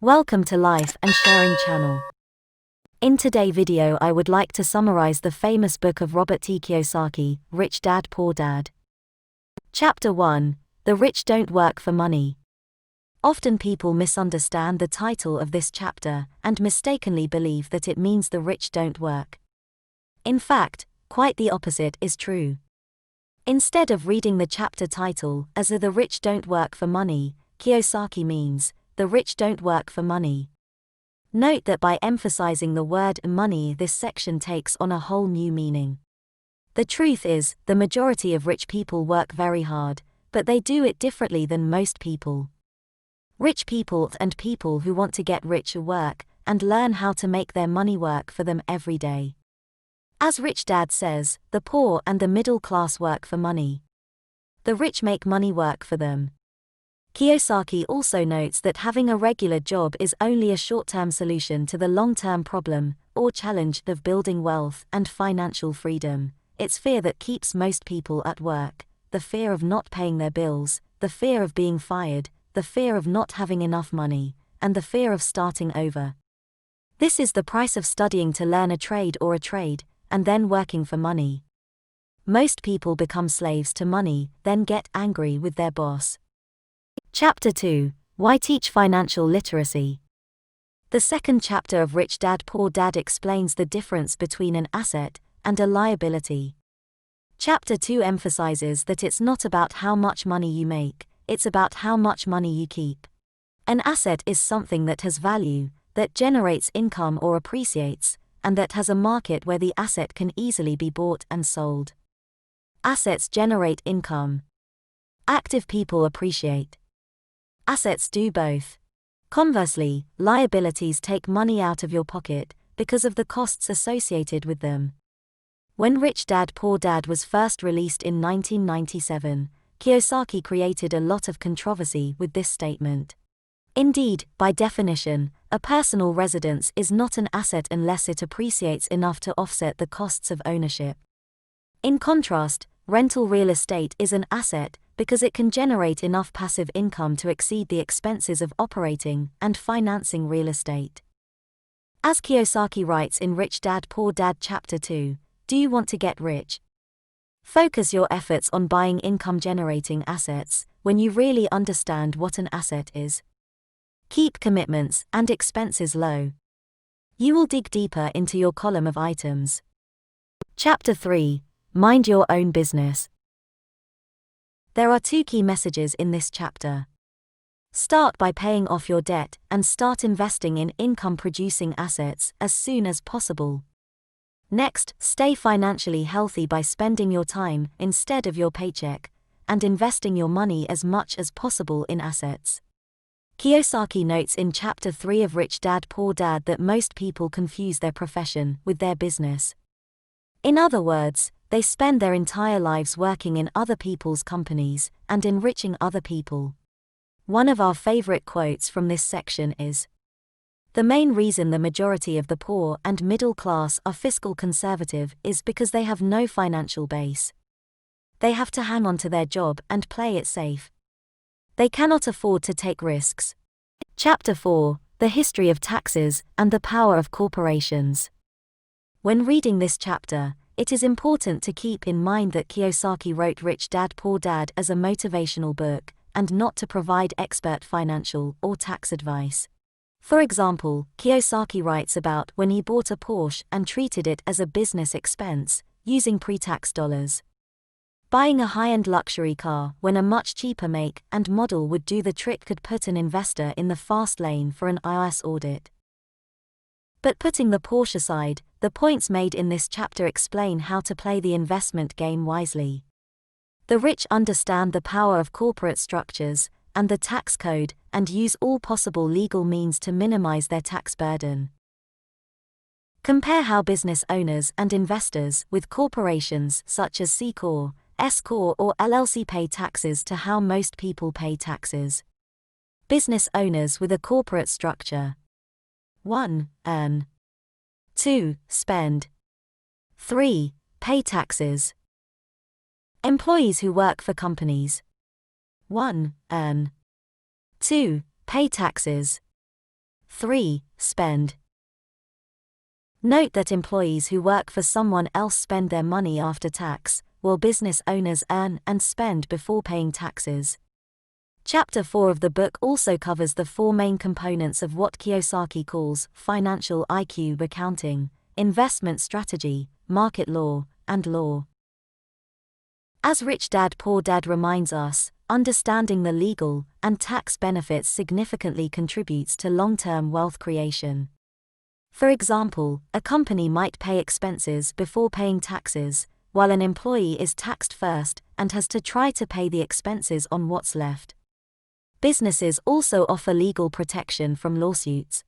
Welcome to Life and Sharing channel. In today's video I would like to summarize the famous book of Robert T. Kiyosaki, Rich Dad Poor Dad. Chapter 1, The Rich Don't Work for Money. Often people misunderstand the title of this chapter and mistakenly believe that it means the rich don't work. In fact, quite the opposite is true. Instead of reading the chapter title as The Rich Don't Work for Money, Kiyosaki means, the rich don't work for money. Note that by emphasizing the word money, this section takes on a whole new meaning. The truth is, the majority of rich people work very hard, but they do it differently than most people. Rich people and people who want to get rich work and learn how to make their money work for them every day. As Rich Dad says, the poor and the middle class work for money. The rich make money work for them. Kiyosaki also notes that having a regular job is only a short-term solution to the long-term problem or challenge of building wealth and financial freedom. It's fear that keeps most people at work, the fear of not paying their bills, the fear of being fired, the fear of not having enough money, and the fear of starting over. This is the price of studying to learn a trade and then working for money. Most people become slaves to money, then get angry with their boss. Chapter 2, Why Teach Financial Literacy. The second chapter of Rich Dad Poor Dad explains the difference between an asset and a liability. Chapter 2 emphasizes that it's not about how much money you make, it's about how much money you keep. An asset is something that has value, that generates income or appreciates, and that has a market where the asset can easily be bought and sold. Assets generate income. Active people appreciate. Assets do both. Conversely, liabilities take money out of your pocket because of the costs associated with them. When Rich Dad Poor Dad was first released in 1997, Kiyosaki created a lot of controversy with this statement. Indeed, by definition, a personal residence is not an asset unless it appreciates enough to offset the costs of ownership. In contrast, rental real estate is an asset because it can generate enough passive income to exceed the expenses of operating and financing real estate. As Kiyosaki writes in Rich Dad Poor Dad Chapter 2, do you want to get rich? Focus your efforts on buying income-generating assets when you really understand what an asset is. Keep commitments and expenses low. You will dig deeper into your column of items. Chapter 3, Mind Your Own Business. There are two key messages in this chapter. Start by paying off your debt and start investing in income-producing assets as soon as possible. Next, stay financially healthy by spending your time instead of your paycheck and investing your money as much as possible in assets. Kiyosaki notes in Chapter 3 of Rich Dad Poor Dad that most people confuse their profession with their business. In other words, they spend their entire lives working in other people's companies and enriching other people. One of our favorite quotes from this section is, "The main reason the majority of the poor and middle class are fiscal conservative is because they have no financial base. They have to hang on to their job and play it safe. They cannot afford to take risks." Chapter 4, The History of Taxes and the Power of Corporations. When reading this chapter, it is important to keep in mind that Kiyosaki wrote Rich Dad Poor Dad as a motivational book, and not to provide expert financial or tax advice. For example, Kiyosaki writes about when he bought a Porsche and treated it as a business expense, using pre-tax dollars. Buying a high-end luxury car when a much cheaper make and model would do the trick could put an investor in the fast lane for an IRS audit. But putting the Porsche aside, the points made in this chapter explain how to play the investment game wisely. The rich understand the power of corporate structures and the tax code and use all possible legal means to minimize their tax burden. Compare how business owners and investors with corporations such as C Corp, S Corp or LLC pay taxes to how most people pay taxes. Business owners with a corporate structure: 1. Earn. 2. Spend. 3. Pay taxes. Employees who work for companies: 1. Earn. 2. Pay taxes. 3. Spend. Note that employees who work for someone else spend their money after tax, while business owners earn and spend before paying taxes. Chapter 4 of the book also covers the 4 main components of what Kiyosaki calls financial IQ: accounting, investment strategy, market law, and law. As Rich Dad Poor Dad reminds us, understanding the legal and tax benefits significantly contributes to long-term wealth creation. For example, a company might pay expenses before paying taxes, while an employee is taxed first and has to try to pay the expenses on what's left. Businesses also offer legal protection from lawsuits.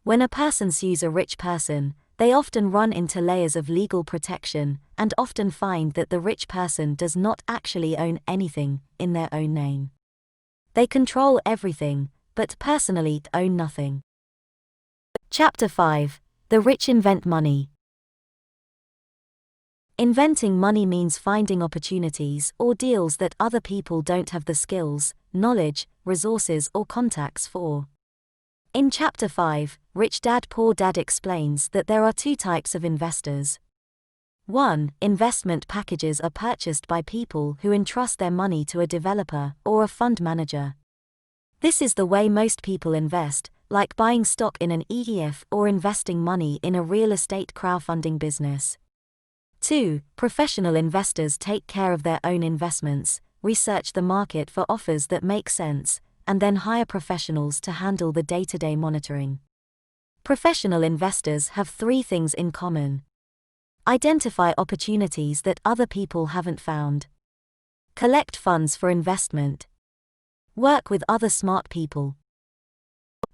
When a person sues a rich person, they often run into layers of legal protection and often find that the rich person does not actually own anything in their own name. They control everything, but personally own nothing. Chapter 5: The Rich Invent Money. Inventing money means finding opportunities or deals that other people don't have the skills, knowledge, resources, or contacts for. In Chapter 5, Rich Dad Poor Dad explains that there are 2 types of investors. 1. Investment packages are purchased by people who entrust their money to a developer or a fund manager. This is the way most people invest, like buying stock in an ETF or investing money in a real estate crowdfunding business. 2. Professional investors take care of their own investments, research the market for offers that make sense, and then hire professionals to handle the day-to-day monitoring. Professional investors have 3 things in common. Identify opportunities that other people haven't found. Collect funds for investment. Work with other smart people.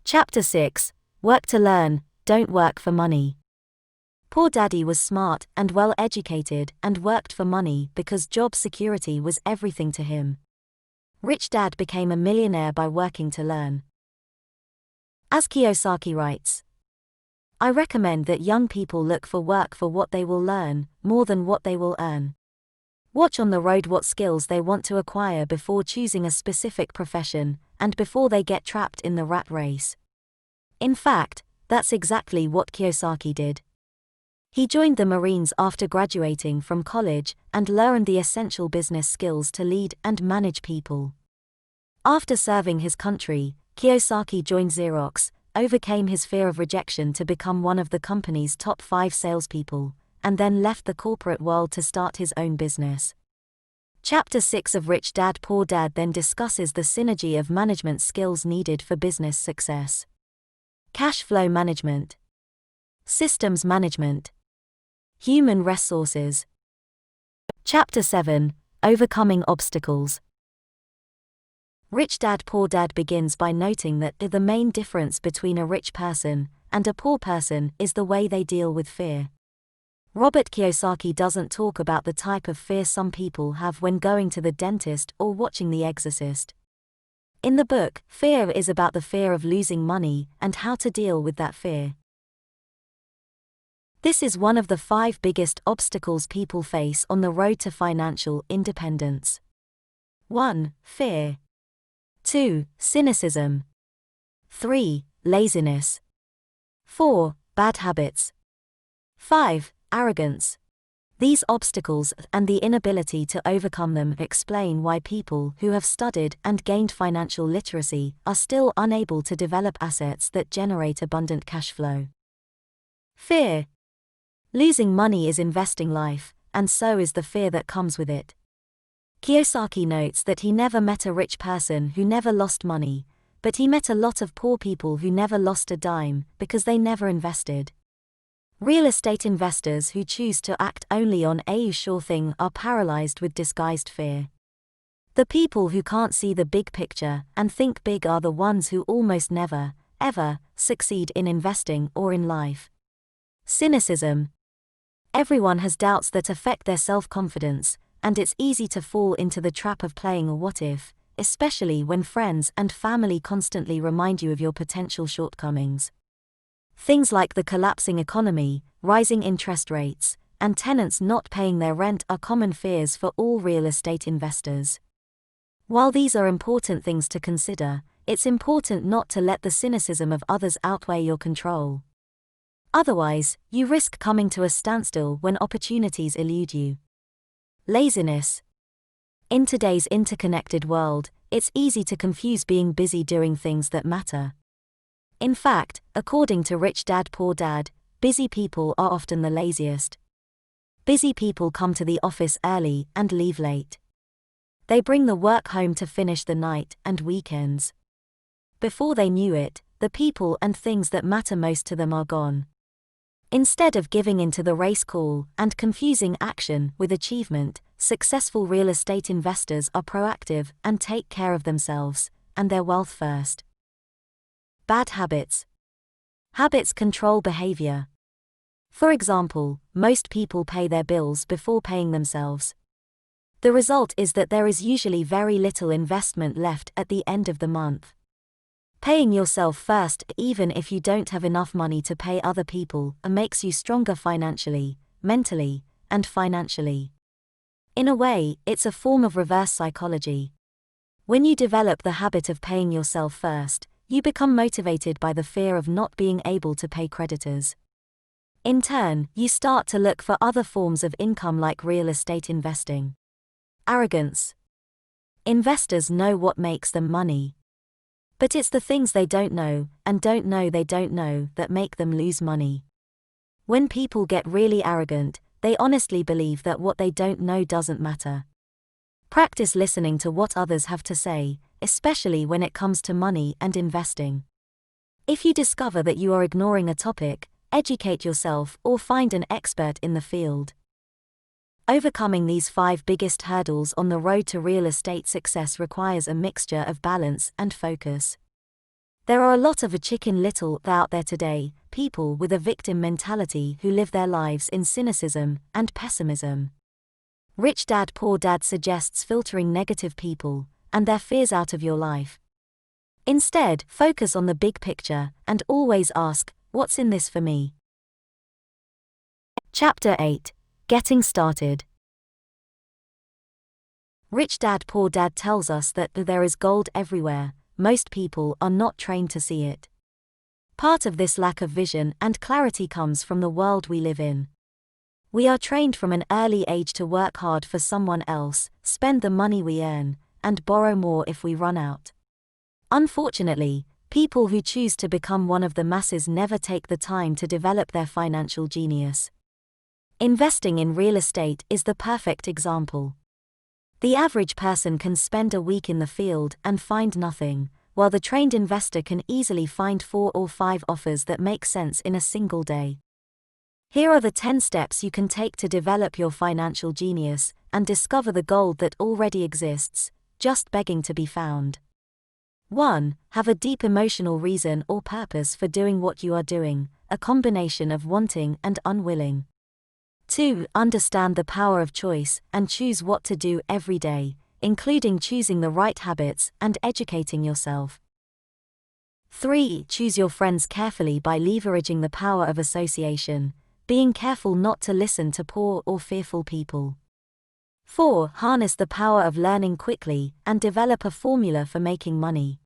Chapter 6: Work to learn, don't work for money. Poor Daddy was smart and well educated and worked for money because job security was everything to him. Rich Dad became a millionaire by working to learn. As Kiyosaki writes, I recommend that young people look for work for what they will learn, more than what they will earn. Watch on the road what skills they want to acquire before choosing a specific profession, and before they get trapped in the rat race. In fact, that's exactly what Kiyosaki did. He joined the Marines after graduating from college and learned the essential business skills to lead and manage people. After serving his country, Kiyosaki joined Xerox, overcame his fear of rejection to become one of the company's top 5 salespeople, and then left the corporate world to start his own business. Chapter 6 of Rich Dad Poor Dad then discusses the synergy of management skills needed for business success. Cash flow management, systems management, human resources. Chapter 7: Overcoming Obstacles. Rich Dad Poor Dad begins by noting that the main difference between a rich person and a poor person is the way they deal with fear. Robert Kiyosaki doesn't talk about the type of fear some people have when going to the dentist or watching The Exorcist. In the book, fear is about the fear of losing money and how to deal with that fear. This is one of the 5 biggest obstacles people face on the road to financial independence. 1. Fear. 2. Cynicism. 3. Laziness. 4. Bad habits. 5. Arrogance. These obstacles and the inability to overcome them explain why people who have studied and gained financial literacy are still unable to develop assets that generate abundant cash flow. Fear. Losing money is investing life, and so is the fear that comes with it. Kiyosaki notes that he never met a rich person who never lost money, but he met a lot of poor people who never lost a dime because they never invested. Real estate investors who choose to act only on a sure thing are paralyzed with disguised fear. The people who can't see the big picture and think big are the ones who almost never, ever, succeed in investing or in life. Cynicism. Everyone has doubts that affect their self-confidence, and it's easy to fall into the trap of playing a what-if, especially when friends and family constantly remind you of your potential shortcomings. Things like the collapsing economy, rising interest rates, and tenants not paying their rent are common fears for all real estate investors. While these are important things to consider, it's important not to let the cynicism of others outweigh your control. Otherwise, you risk coming to a standstill when opportunities elude you. Laziness. In today's interconnected world, it's easy to confuse being busy doing things that matter. In fact, according to Rich Dad Poor Dad, busy people are often the laziest. Busy people come to the office early and leave late. They bring the work home to finish the night and weekends. Before they knew it, the people and things that matter most to them are gone. Instead of giving in to the race call and confusing action with achievement, successful real estate investors are proactive and take care of themselves and their wealth first. Bad habits. Habits control behavior. For example, most people pay their bills before paying themselves. The result is that there is usually very little investment left at the end of the month. Paying yourself first, even if you don't have enough money to pay other people, makes you stronger financially, mentally, and financially. In a way, it's a form of reverse psychology. When you develop the habit of paying yourself first, you become motivated by the fear of not being able to pay creditors. In turn, you start to look for other forms of income like real estate investing. Arrogance. Investors know what makes them money. But it's the things they don't know, and don't know they don't know, that make them lose money. When people get really arrogant, they honestly believe that what they don't know doesn't matter. Practice listening to what others have to say, especially when it comes to money and investing. If you discover that you are ignoring a topic, educate yourself or find an expert in the field. Overcoming these 5 biggest hurdles on the road to real estate success requires a mixture of balance and focus. There are a lot of Chicken Little out there today, people with a victim mentality who live their lives in cynicism and pessimism. Rich Dad Poor Dad suggests filtering negative people and their fears out of your life. Instead, focus on the big picture and always ask, what's in this for me? Chapter 8. Getting started. Rich Dad Poor Dad tells us that there is gold everywhere. Most people are not trained to see it. Part of this lack of vision and clarity comes from the world we live in. We are trained from an early age to work hard for someone else, spend the money we earn, and borrow more if we run out. Unfortunately, people who choose to become one of the masses never take the time to develop their financial genius. Investing in real estate is the perfect example. The average person can spend a week in the field and find nothing, while the trained investor can easily find 4 or 5 offers that make sense in a single day. Here are the 10 steps you can take to develop your financial genius and discover the gold that already exists, just begging to be found. 1. Have a deep emotional reason or purpose for doing what you are doing, a combination of wanting and unwilling. 2. Understand the power of choice and choose what to do every day, including choosing the right habits and educating yourself. 3. Choose your friends carefully by leveraging the power of association, being careful not to listen to poor or fearful people. 4. Harness the power of learning quickly and develop a formula for making money.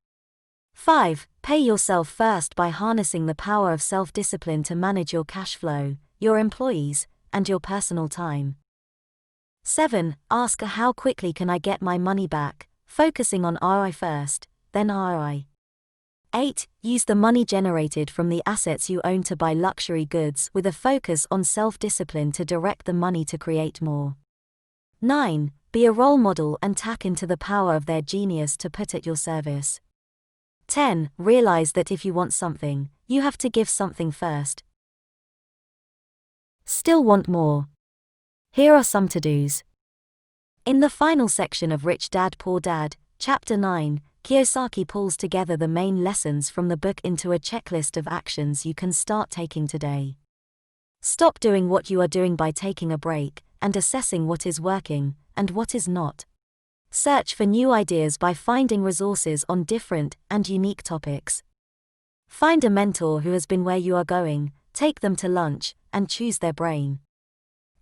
5. Pay yourself first by harnessing the power of self-discipline to manage your cash flow, your employees, and your personal time. 7. Ask how quickly can I get my money back, focusing on ROI first, then ROI. 8. Use the money generated from the assets you own to buy luxury goods with a focus on self-discipline to direct the money to create more. 9. Be a role model and tap into the power of their genius to put at your service. 10. Realize that if you want something, you have to give something first. Still want more? Here are some to-dos. In the final section of Rich Dad Poor Dad, Chapter 9, Kiyosaki pulls together the main lessons from the book into a checklist of actions you can start taking today. Stop doing what you are doing by taking a break and assessing what is working and what is not. Search for new ideas by finding resources on different and unique topics. Find a mentor who has been where you are going, take them to lunch, and choose their brain.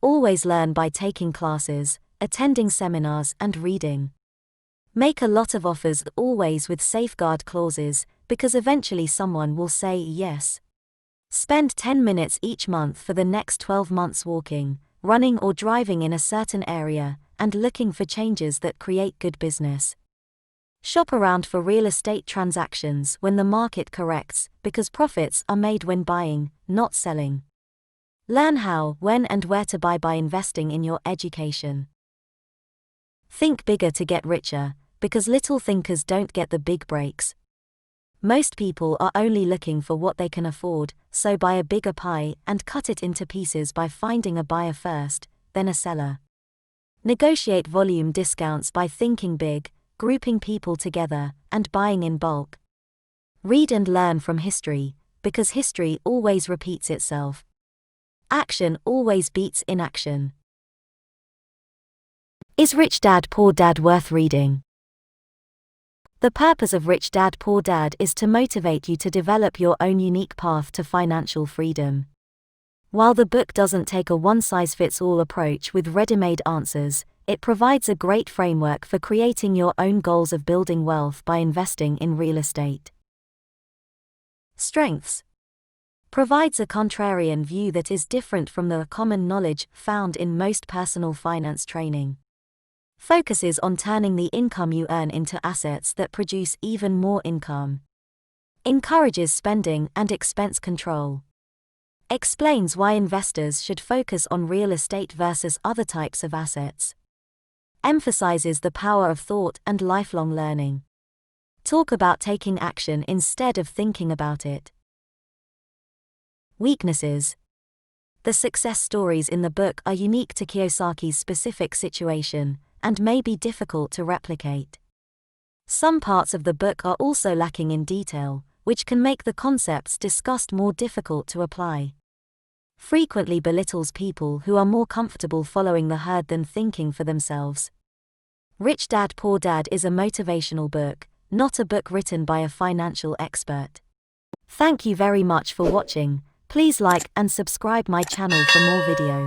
Always learn by taking classes, attending seminars, and reading. Make a lot of offers, always with safeguard clauses, because eventually someone will say yes. Spend 10 minutes each month for the next 12 months walking, running or driving in a certain area, and looking for changes that create good business. Shop around for real estate transactions when the market corrects, because profits are made when buying, not selling. Learn how, when, and where to buy by investing in your education. Think bigger to get richer, because little thinkers don't get the big breaks. Most people are only looking for what they can afford, so buy a bigger pie and cut it into pieces by finding a buyer first, then a seller. Negotiate volume discounts by thinking big, grouping people together, and buying in bulk. Read and learn from history, because history always repeats itself. Action always beats inaction. Is Rich Dad Poor Dad worth reading? The purpose of Rich Dad Poor Dad is to motivate you to develop your own unique path to financial freedom. While the book doesn't take a one-size-fits-all approach with ready-made answers, it provides a great framework for creating your own goals of building wealth by investing in real estate. Strengths. Provides a contrarian view that is different from the common knowledge found in most personal finance training. Focuses on turning the income you earn into assets that produce even more income. Encourages spending and expense control. Explains why investors should focus on real estate versus other types of assets. Emphasizes the power of thought and lifelong learning. Talk about taking action instead of thinking about it. Weaknesses. The success stories in the book are unique to Kiyosaki's specific situation, and may be difficult to replicate. Some parts of the book are also lacking in detail, which can make the concepts discussed more difficult to apply. Frequently belittles people who are more comfortable following the herd than thinking for themselves. Rich Dad Poor Dad is a motivational book, not a book written by a financial expert. Thank you very much for watching. Please like and subscribe my channel for more videos.